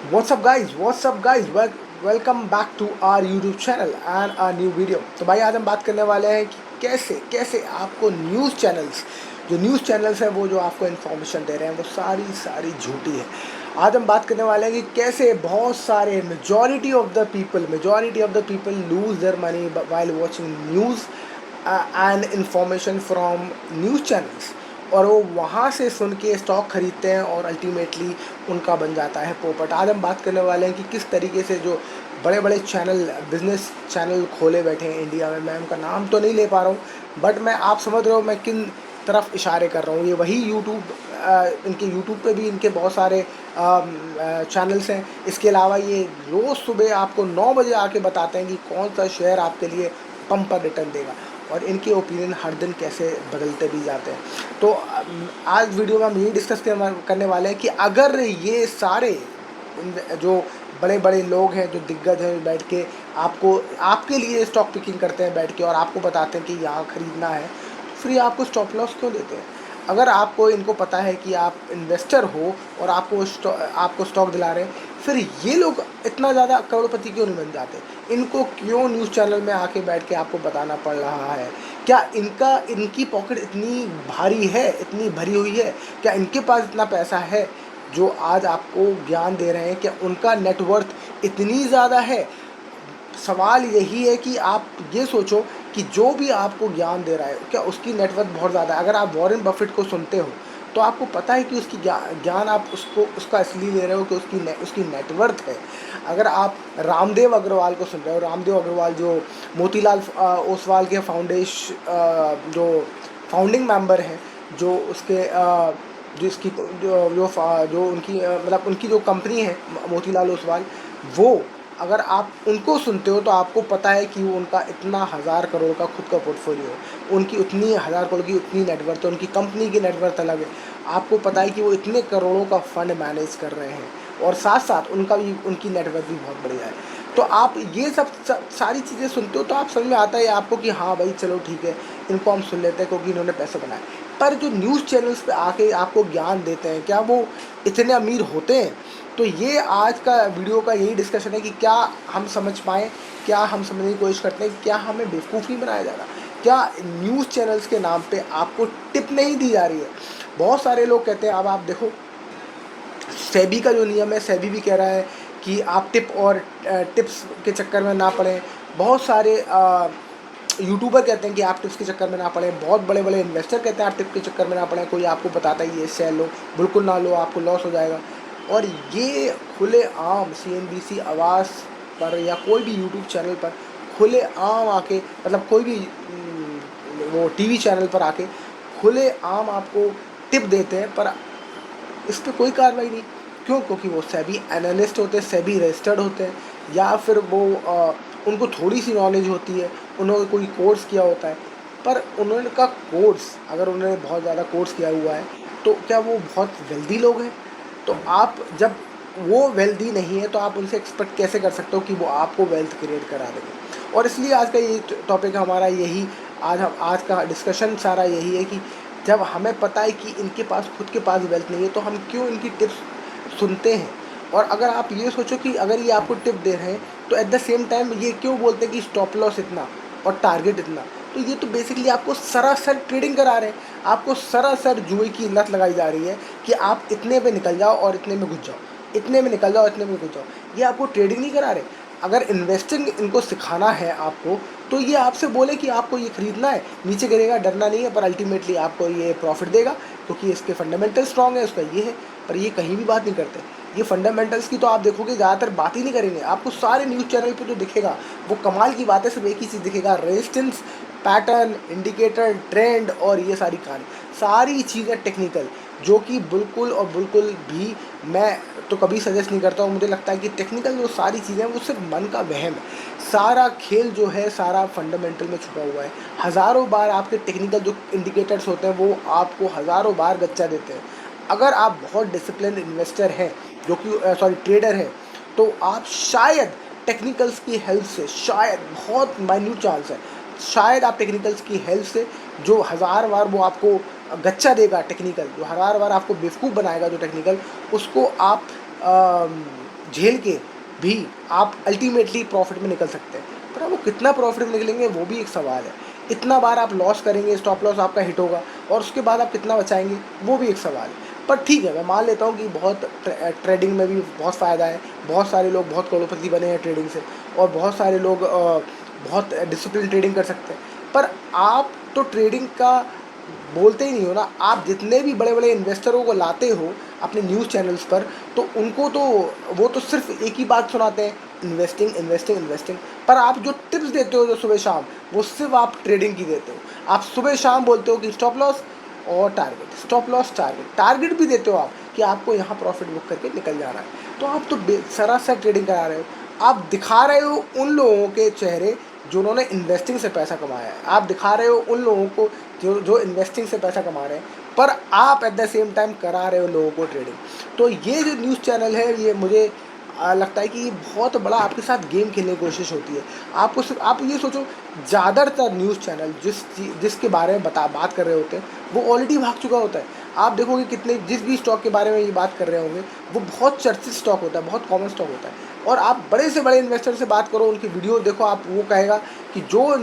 What's up guys? What's up guys? Welcome back to our YouTube channel and our new video। तो भाई आज हम बात करने वाले हैं कि कैसे कैसे आपको न्यूज़ चैनल्स हैं वो जो आपको इन्फॉर्मेशन दे रहे हैं वो सारी झूठी है। आज हम बात करने वाले हैं कि कैसे बहुत सारे majority of the people lose their money while watching news and information from news channels, और वो वहाँ से सुन के स्टॉक खरीदते हैं और अल्टीमेटली उनका बन जाता है पोपट। आज हम बात करने वाले हैं कि किस तरीके से जो बड़े बड़े बिजनेस चैनल खोले बैठे हैं इंडिया में। मैं उनका नाम तो नहीं ले पा रहा हूँ, बट मैं आप समझ रहे हो मैं किन तरफ इशारे कर रहा हूँ। ये वही इनके यूट्यूब पे भी इनके बहुत सारे चैनल्स हैं। इसके अलावा ये रोज़ सुबह आपको 9 बजे आके बताते हैं कि कौन सा शेयर आपके लिए पंप पर रिटर्न देगा, और इनके ओपिनियन हर दिन कैसे बदलते भी जाते हैं। तो आज वीडियो में हम यही डिस्कस करने वाले हैं कि अगर ये सारे जो बड़े बड़े लोग हैं, जो दिग्गज हैं, बैठ के आपके लिए स्टॉक पिकिंग करते हैं बैठ के, और आपको बताते हैं कि यहाँ ख़रीदना है, फिर ये आपको स्टॉप लॉस क्यों देते हैं? अगर आपको इनको पता है कि आप इन्वेस्टर हो और आपको स्टॉक दिला रहे हैं, फिर ये लोग इतना ज़्यादा करोड़पति क्यों नहीं बन जाते? इनको क्यों न्यूज़ चैनल में आके बैठ के आपको बताना पड़ रहा है? क्या इनकी पॉकेट इतनी भारी है, इतनी भरी हुई है? क्या इनके पास इतना पैसा है जो आज आपको ज्ञान दे रहे हैं? क्या उनका नेटवर्थ इतनी ज़्यादा है? सवाल यही है कि आप ये सोचो कि जो भी आपको ज्ञान दे रहा है, क्या उसकी नेटवर्थ बहुत ज़्यादा है? अगर आप वॉरेन बफेट को सुनते हो तो आपको पता है कि उसकी ज्ञान आप उसका इसलिए ले रहे हो कि उसकी नेटवर्थ है। अगर आप रामदेव अग्रवाल को सुन रहे हो, रामदेव अग्रवाल जो मोतीलाल ओसवाल के जो फाउंडिंग मेंबर हैं, जो उसके जो इसकी जो जो जो उनकी मतलब उनकी जो कंपनी है मोतीलाल ओसवाल, वो अगर आप उनको सुनते हो तो आपको पता है कि वो उनका इतना 1000 करोड़ का खुद का पोर्टफोलियो है, उनकी उतनी 1000 करोड़ की उतनी नेटवर्थ है, उनकी कंपनी की नेटवर्थ अलग है। आपको पता है कि वो इतने करोड़ों का फंड मैनेज कर रहे हैं, और साथ साथ उनकी नेटवर्थ भी बहुत बढ़िया है। तो आप ये सारी चीज़ें सुनते हो तो आप समझ में आता है आपको कि हाँ भाई चलो ठीक है, इनको हम सुन लेते हैं क्योंकि इन्होंने पैसे बनाए। पर जो न्यूज़ चैनल्स पे आके आपको ज्ञान देते हैं, क्या वो इतने अमीर होते हैं? तो ये आज का वीडियो का यही डिस्कशन है कि क्या हम समझ पाएँ, क्या हम समझने की कोशिश करते हैं, क्या हमें बेवकूफ़ नहीं बनाया जा रहा? क्या न्यूज़ चैनल्स के नाम पे आपको टिप नहीं दी जा रही है? बहुत सारे लोग कहते हैं, अब आप देखो सेबी का जो नियम है, सेबी भी कह रहा है कि आप टिप्स के चक्कर में ना पड़ें। बहुत सारे यूट्यूबर कहते हैं कि आप टिप्स के चक्कर में ना पड़ें। बहुत बड़े बड़े इन्वेस्टर कहते हैं आप टिप के चक्कर में ना पड़ें। कोई आपको बताता है ये शेयर लो, बिल्कुल ना लो, आपको लॉस हो जाएगा। और ये खुलेआम CNBC आवाज़ पर या कोई भी यूट्यूब चैनल पर खुलेआम आके, मतलब कोई भी वो टीवी चैनल पर आके खुलेआम आपको टिप देते हैं, पर इस पर कोई कार्रवाई नहीं। क्यों? क्योंकि वो सेबी एनालिस्ट होते हैं, सेबी रजिस्टर्ड होते हैं, या फिर उनको थोड़ी सी नॉलेज होती है, उन्होंने कोई कोर्स किया होता है। पर उन्होंने का कोर्स, अगर उन्होंने बहुत ज़्यादा कोर्स किया हुआ है तो क्या वो बहुत वेल्दी लोग हैं? तो आप जब वो वेल्दी नहीं है तो आप उनसे एक्सपेक्ट कैसे कर सकते हो कि वो आपको वेल्थ क्रिएट करा देंगे? और इसलिए आज का ये टॉपिक हमारा यही, आज का डिस्कशन सारा यही है कि जब हमें पता है कि इनके पास खुद के पास वेल्थ नहीं है तो हम क्यों इनकी टिप्स सुनते हैं? और अगर आप ये सोचो कि अगर ये आपको टिप दे रहे हैं तो एट द सेम टाइम ये क्यों बोलते हैं कि स्टॉप लॉस इतना और टारगेट इतना? तो ये तो बेसिकली आपको सरासर ट्रेडिंग करा रहे हैं, आपको सरासर जुए की लत लगाई जा रही है कि आप इतने पे निकल जाओ और इतने में घुस जाओ, इतने में निकल जाओ, इतने में घुस जाओ। ये आपको ट्रेडिंग नहीं करा रहे। अगर इन्वेस्टिंग इनको सिखाना है आपको, तो ये आपसे बोले कि आपको ये खरीदना है, नीचे गिरेगा डरना नहीं है, पर अल्टीमेटली आपको ये प्रॉफिट देगा क्योंकि इसके फंडामेंटल स्ट्रॉन्ग है, उसका ये है। पर ये कहीं भी बात नहीं करते। ये फंडामेंटल्स की तो आप देखोगे ज़्यादातर बात ही नहीं करेंगे। आपको सारे न्यूज़ चैनल पे जो दिखेगा वो कमाल की बात है, सिर्फ एक ही चीज़ दिखेगा, रेजिस्टेंस, पैटर्न, इंडिकेटर, ट्रेंड, और ये सारी कहानी, सारी चीज़ें टेक्निकल, जो कि बिल्कुल और बिल्कुल भी मैं तो कभी सजेस्ट नहीं करता हूँ। मुझे लगता है कि टेक्निकल जो सारी चीज़ें हैं वो सिर्फ मन का वहम है। सारा खेल जो है सारा फंडामेंटल में छुपा हुआ है। हज़ारों बार आपके टेक्निकल जो इंडिकेटर्स होते हैं वो आपको हज़ारों बार गच्चा देते हैं। अगर आप बहुत डिसिप्लिन इन्वेस्टर हैं, जो कि ट्रेडर हैं, तो आप शायद टेक्निकल्स की हेल्प से, शायद बहुत माइन्यूट चांस है, शायद आप टेक्निकल्स की हेल्प से, जो 1000 बार वो आपको गच्चा देगा टेक्निकल, जो 1000 बार आपको बेवकूफ़ बनाएगा जो टेक्निकल, उसको आप झेल के भी आप अल्टीमेटली प्रॉफिट में निकल सकते हैं। पर अब वो कितना प्रॉफिट में निकलेंगे वो भी एक सवाल है। इतना बार आप लॉस करेंगे, स्टॉप लॉस आपका हिट होगा और उसके बाद आप कितना बचाएंगे वो भी एक सवाल है। पर ठीक है, मैं मान लेता हूँ कि बहुत ट्रेडिंग में भी बहुत फ़ायदा है, बहुत सारे लोग बहुत करोड़पति बने हैं ट्रेडिंग से, और बहुत सारे लोग बहुत डिसिप्लिन ट्रेडिंग कर सकते हैं। पर आप तो ट्रेडिंग का बोलते ही नहीं हो ना। आप जितने भी बड़े बड़े इन्वेस्टरों को लाते हो अपने न्यूज़ चैनल्स पर, तो उनको तो वो तो सिर्फ एक ही बात सुनाते हैं, इन्वेस्टिंग इन्वेस्टिंग इन्वेस्टिंग। पर आप जो टिप्स देते हो जो सुबह शाम, वो सिर्फ आप ट्रेडिंग की देते हो। आप सुबह शाम बोलते हो कि स्टॉप लॉस और target, stop loss target, target भी देते हो आप कि आपको यहाँ प्रॉफिट बुक करके निकल जाना है। तो आप तो सरासर ट्रेडिंग करा रहे हो। आप दिखा रहे हो उन लोगों के चेहरे जिन्होंने इन्वेस्टिंग से पैसा कमाया है, आप दिखा रहे हो उन लोगों को जो जो इन्वेस्टिंग से पैसा कमा रहे हैं, पर आप एट द सेम टाइम करा रहे हो लोगों को ट्रेडिंग। तो ये जो न्यूज़ चैनल है, ये मुझे लगता है कि ये बहुत बड़ा आपके साथ गेम खेलने की कोशिश होती है। आपको सिर्फ आप ये सोचो, ज़्यादातर न्यूज़ चैनल जिसके बारे में बात कर रहे होते हैं वो ऑलरेडी भाग चुका होता है। आप देखोगे कितने जिस भी स्टॉक के बारे में ये बात कर रहे होंगे वो बहुत चर्चित स्टॉक होता है, बहुत कॉमन स्टॉक होता है। और आप बड़े से बड़े इन्वेस्टर से बात करो, उनकी वीडियो देखो, आप वो कहेगा कि जो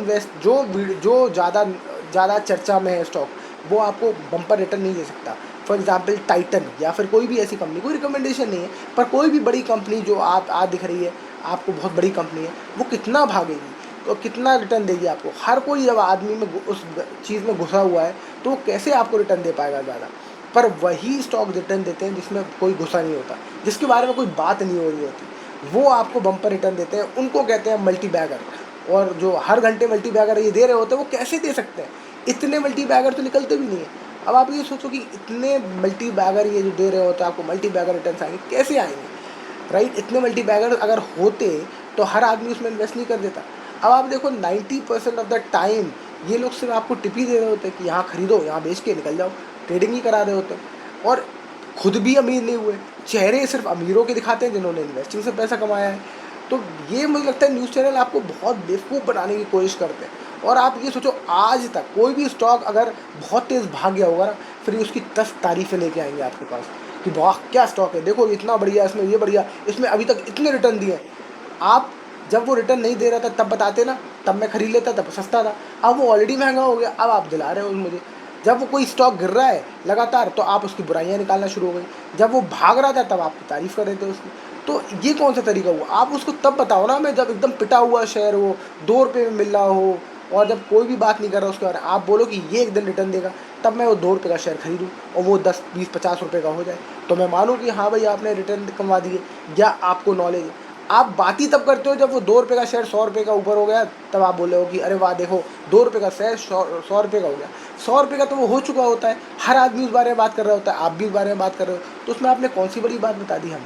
ज़्यादा चर्चा में है स्टॉक, वो आपको बम्पर रिटर्न नहीं दे सकता। फॉर एग्जांपल टाइटन या फिर कोई भी ऐसी कंपनी, कोई रिकमेंडेशन नहीं है, पर कोई भी बड़ी कंपनी जो आप आज दिख रही है आपको, बहुत बड़ी कंपनी है, वो कितना भागेगी तो कितना रिटर्न देगी आपको। हर कोई जब आदमी में उस चीज़ में घुसा हुआ है तो वो कैसे आपको रिटर्न दे पाएगा ज़्यादा। पर वही स्टॉक रिटर्न देते हैं जिसमें कोई घुसा नहीं होता, जिसके बारे में कोई बात नहीं हो रही होती, वो आपको बम्पर रिटर्न देते हैं। उनको कहते हैं मल्टी बैगर। और जो हर घंटे मल्टी बैगर ये दे रहे होते हैं, वो कैसे दे सकते हैं? इतने मल्टी बैगर तो निकलते भी नहीं है। अब आप ये सोचो कि इतने मल्टी बैगर ये जो दे रहे होते हैं आपको, मल्टी बैगर रिटर्न आएंगे कैसे आएंगे, राइट? इतने मल्टी बैगर अगर होते तो हर आदमी उसमें इन्वेस्ट नहीं कर देता। अब आप देखो 90% ऑफ द टाइम ये लोग सिर्फ आपको टिप ही दे रहे होते हैं कि यहाँ खरीदो, यहाँ बेच के निकल जाओ, ट्रेडिंग ही करा रहे होते हैं। और खुद भी अमीर नहीं हुए, चेहरे सिर्फ अमीरों के दिखाते हैं जिन्होंने इन्वेस्टिंग से पैसा कमाया है। तो ये मुझे लगता है न्यूज़ चैनल आपको बहुत बेवकूफ़ बनाने की कोशिश करते हैं। और आप ये सोचो, आज तक कोई भी स्टॉक अगर बहुत तेज़ भाग गया होगा ना, फिर उसकी 10 तारीफ़ें लेके आएंगे आपके पास कि वाह क्या स्टॉक है, देखो इतना बढ़िया, इसमें ये बढ़िया, इसमें अभी तक इतने रिटर्न दिए। आप जब वो रिटर्न नहीं दे रहा था तब बताते ना, तब मैं खरीद लेता, तब सस्ता था। अब वो ऑलरेडी महंगा हो गया, अब आप दिला रहे हो मुझे। जब वो कोई स्टॉक गिर रहा है लगातार तो आप उसकी बुराइयां निकालना शुरू हो गई, जब वो भाग रहा था तब आप तारीफ़ कर रहे थे उसकी। तो ये कौन सा तरीका हुआ? आप उसको तब बताओ ना, मैं जब एकदम पिटा हुआ शेयर हो, 2 रुपये में मिल रहा हो, और जब कोई भी बात नहीं कर रहा उसके बारे में, आप बोलो कि ये एक दिन रिटर्न देगा, तब मैं वो 2 रुपये का शेयर खरीदूँ और वो 10 20 50 रुपये का हो जाए, तो मैं मानूँ कि हाँ भाई आपने रिटर्न कमवा दिए या आपको नॉलेज है। आप बात ही तब करते हो जब वो 2 रुपये का शेयर 100 रुपये का ऊपर हो गया, तब आप बोले हो कि अरे वाह देखो 2 रुपये का शेयर 100 रुपये का हो गया। 100 रुपये का तो वो हो चुका होता है, हर आदमी उस बारे में बात कर रहा होता है, आप भी उस बारे में बात कर रहे हो, तो उसमें आपने कौन सी बड़ी बात बता दी हमें?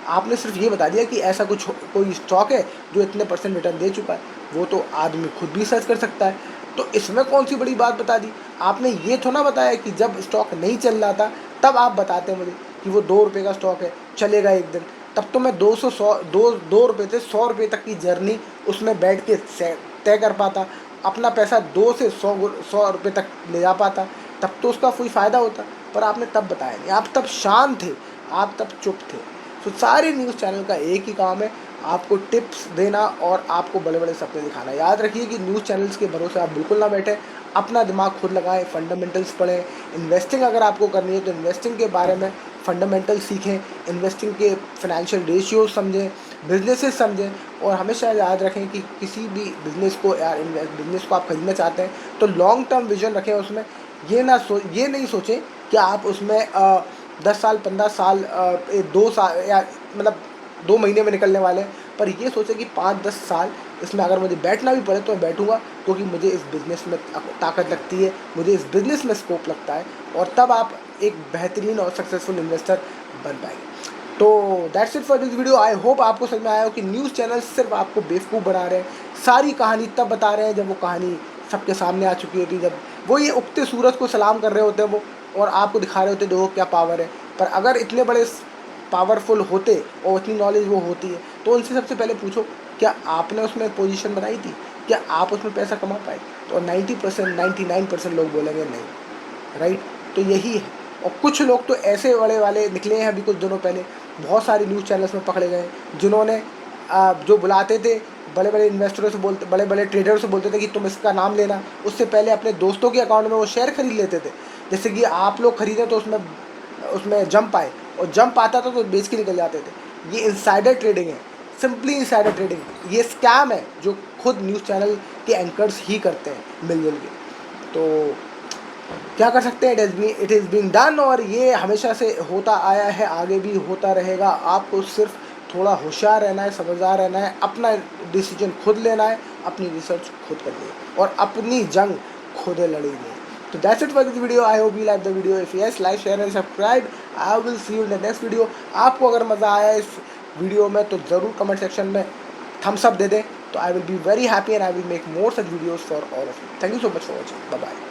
आपने सिर्फ ये बता दिया कि ऐसा कोई स्टॉक है जो इतने % रिटर्न दे चुका है, वो तो आदमी खुद भी सर्च कर सकता है। तो इसमें कौन सी बड़ी बात बता दी? आपने ये तो ना बताया कि जब स्टॉक नहीं चल रहा था तब आप बताते मुझे कि वो 2 रुपये का स्टॉक है, चलेगा एक दिन, तब तो मैं 2 रुपये से 100 रुपये तक की जर्नी उसमें बैठ के तय कर पाता, अपना पैसा 2 से 100 रुपये तक ले जा पाता, तब तो उसका कोई फ़ायदा होता। पर आपने तब बताया नहीं, आप तब शांत थे, आप तब चुप थे। तो सारे न्यूज़ चैनल का एक ही काम है, आपको टिप्स देना और आपको बड़े बड़े सपने दिखाना। याद रखिए कि न्यूज़ चैनल्स के भरोसे आप बिल्कुल ना बैठें, अपना दिमाग खुद लगाएं, फंडामेंटल्स पढ़ें। इन्वेस्टिंग अगर आपको करनी है तो इन्वेस्टिंग के बारे में फंडामेंटल सीखें, इन्वेस्टिंग के फाइनेंशियल रेशियोज समझें, बिजनेसेस समझें। और हमेशा याद रखें कि किसी भी बिज़नेस को या बिज़नेस को आप खरीदना चाहते हैं तो लॉन्ग टर्म विजन रखें उसमें। ये नहीं सोचें कि आप उसमें 10 साल 15 साल 2 साल या मतलब 2 महीने में निकलने वाले हैं, पर ये सोचें कि 5-10 साल इसमें अगर मुझे बैठना भी पड़े तो मैं बैठूंगा, क्योंकि मुझे इस बिज़नेस में ताकत लगती है, मुझे इस बिज़नेस में स्कोप लगता है, और तब आप एक बेहतरीन और सक्सेसफुल इन्वेस्टर बन पाएंगे। तो that's it for this video. I hope आपको समझ में आया हो कि न्यूज़ चैनल सिर्फ आपको बेवकूफ़ बना रहे हैं, सारी कहानी तब बता रहे हैं जब वो कहानी सबके सामने आ चुकी होती है, जब वो ये उगते सूरज को सलाम कर रहे होते हैं वो, और आपको दिखा रहे होते देखो क्या पावर है। पर अगर इतने बड़े पावरफुल होते और इतनी नॉलेज वो होती है तो उनसे सबसे पहले पूछो क्या आपने उसमें पोजीशन बनाई थी, क्या आप उसमें पैसा कमा पाए? तो 90% 99% लोग बोलेंगे नहीं, राइट? तो यही है। और कुछ लोग तो ऐसे बड़े वाले निकले हैं अभी कुछ दिनों पहले बहुत सारे न्यूज़ चैनल्स में पकड़े गए जिन्होंने जो बुलाते थे बड़े बड़े इन्वेस्टरों से बोलते, बड़े बड़े ट्रेडर्स से बोलते थे कि तुम इसका नाम लेना, उससे पहले अपने दोस्तों के अकाउंट में वो शेयर खरीद लेते थे। जैसे कि आप लोग खरीदे तो उसमें उसमें जंप आए, और जंप आता था तो बेच के निकल जाते थे। ये इनसाइडर ट्रेडिंग है, सिंपली इनसाइडर ट्रेडिंग। ये स्कैम है जो खुद न्यूज़ चैनल के एंकर्स ही करते हैं मिलजुल के। तो क्या कर सकते हैं, इट इज़ बीइंग डन, और ये हमेशा से होता आया है, आगे भी होता रहेगा। आपको सिर्फ थोड़ा होशियार रहना है, समझदार रहना है, अपना डिसीजन खुद लेना है, अपनी रिसर्च खुद करनी है और अपनी जंग खुद लड़नी है। तो that's it for this video. I hope you like the video. If yes, like share and subscribe. I will see you in the next video. आपको अगर मज़ा आया इस वीडियो में तो ज़रूर कमेंट सेक्शन में थम्स अप दे दें। तो I will be very happy and I will make more such videos for all of you. Thank you so much for watching. Bye bye.